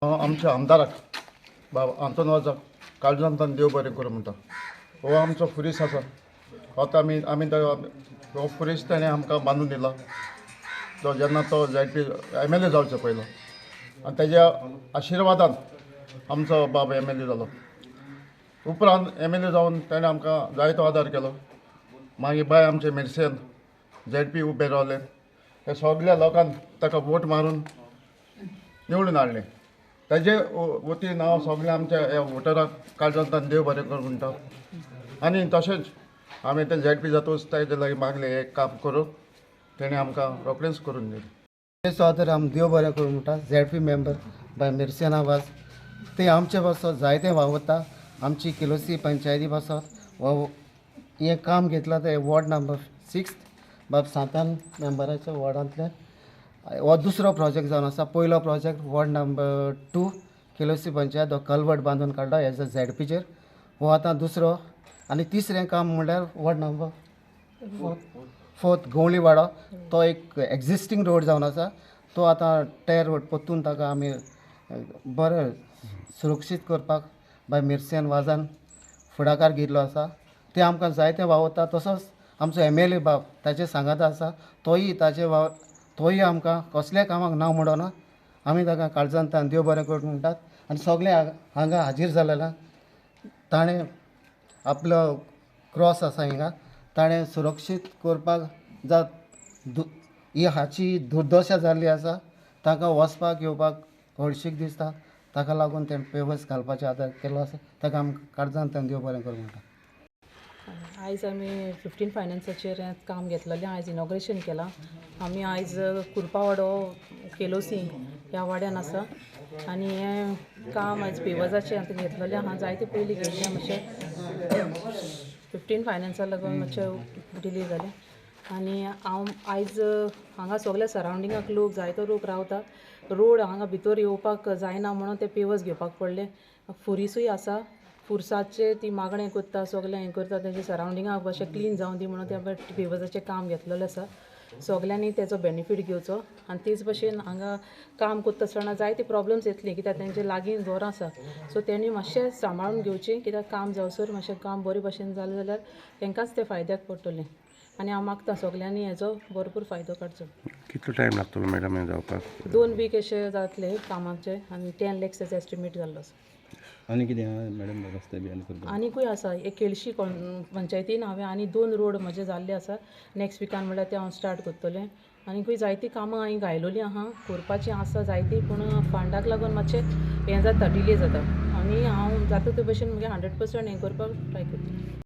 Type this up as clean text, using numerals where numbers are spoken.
आमच्या आमदाराक बाबा आंतोन वाजाक काळजांतल्यान देव बरें करूं म्हणटा. हो आमचो फुरीस आसा. आतां आमी हो फुरीस ताणें आमकां बांदून दिला तो जेन्ना तो ZP MLA जावचो पयलो आनी तेज्या आशिर्वादान आमचो बाब MLA जालो. उपरांत MLA जावन ताणें आमकां जायतो आदार केलो. मागीर बाय आमचे मेरसेन ZP उबे रावले. हे सगळ्या लोकांक ताका वोट मारून निवडून हाडलें. ताजे वतीन हांव सगळ्या आमच्या ह्या वोटराक काळजांतल्यान देव बरें कर म्हणटा. आनी तशेंच आमी ते ZP जातूच ताजे लागीं मागलें एक काम करूं. तेणें आमकां रोखडेंच करून दिलें. सौदर आम देव बरें करूं म्हणटा. ZP मेंबर बाय मेरसेन आवाज ते आमचे पासत जायते वावरता. आमची किलोसी पंचायती पासत हें काम घेतलां ते वॉर्ड नंबर 6 बाब सांतान मेंबराच्या वॉर्डांतल्यान हो दुसरो प्रोजेक्ट जावन आसा. पयलो प्रोजेक्ट वॉर्ड नंबर 2 किलोसी पंचायत हो कल्वर्ट बांदून काडला एज अ ZPचेर. हो आतां दुसरो आनी तिसरें काम म्हणल्यार वॉर्ड नंबर 4 गवळी वाडो. तो एक एक्झिस्टींग रोड जावन आसा. तो आतां टेर रोड पोत्तून ताका आमी बरें सुरक्षीत करपाक बाय मेरसेन वाजान फुडाकार घेतलो आसा. ते आमकां जायते वावरता. तसोच आमचो MLA बाब ताचे सांगाता आसा. तोय आमकां कसल्याय कामाक ना म्हणना. आमी ताका काळजांतल्यान देव बरें कर म्हणटात. आनी सगळे हांगा हाजीर जालेल्या ताणें आपलो क्रॉस आसा हिंगा ताणें सुरक्षीत करपाक ही हाची दुर्दशा जाल्ली आसा. ताका वचपाक येवपाक हळशीक दिसता. ताका लागून तें पेवर्स घालपाचें आदार केलो आसा. ताका आमकां काळजांतल्यान देव बरें कर म्हणटा. आयज आमी 15 फायनान्साचेर काम घेतलेलें आयज इनॉग्रेशन केलां. आमी आयज कुर्पा वाडो केलोसी ह्या वाड्यान आसा आनी हें काम आयज पेवर्साचें आतां घेतलेलें आहा. जायते पयलीं घेतलें मातशें 15 फायनान्सा लागून मातशें डिले जालें. आनी हांव आयज हांगा सगळ्या सरावंडिंगाक लोक जायतो लोक रावता. रोड हांगा भितर येवपाक जायना म्हणून ते पेवर्स घेवपाक पडले. फुरिसूय आसा. फुरसाचे ती मागणें करता सगळें हें करता तेजे सरावंडिंगाक अशें क्लीन जावन दी म्हणून त्या पेवर्साचें काम घेतलेलें आसा. सगल्यांनी तेजो बेनिफीट घेवचो आनी तेच भशेन हांगा काम करता आसतना जायते प्रॉब्लम्स येतली कित्याक तेंचे लागीं घर आसा. सो तेणी मातशें सांबाळून घेवचें कित्याक काम जावसर मातशें काम बरे भशेन जालें जाल्यार तेंकांच तें फायद्याक पडटलें. आनी हांव मागता सगल्यांनी हेजो भरपूर फायदो काडचो. कितलो टायम लागतलो मॅडम हें जावपाक? 2 वीक अशें जातले कामाचे आनी 10 lakhs एस्टिमेट जाल्लो आसा. आनी कितें मॅडम रस्ते बी आनी करपाक? आनीकूय आसा. एक केळशी पंचायतीन हांवें आनी 2 रोड म्हजे जाल्ले आसा. नेक्स्ट विकान म्हणल्यार ते हांव स्टार्ट करतलें. आनीकूय जायतीं कामां हांवें घायलोलीं आहा. करपाचीं आसा जायतीं पूण फंडाक लागून मातशें हें जाता डिले जाता. आनी हांव जाता ते भशेन म्हगे 100% हें करपाक ट्राय करतलें.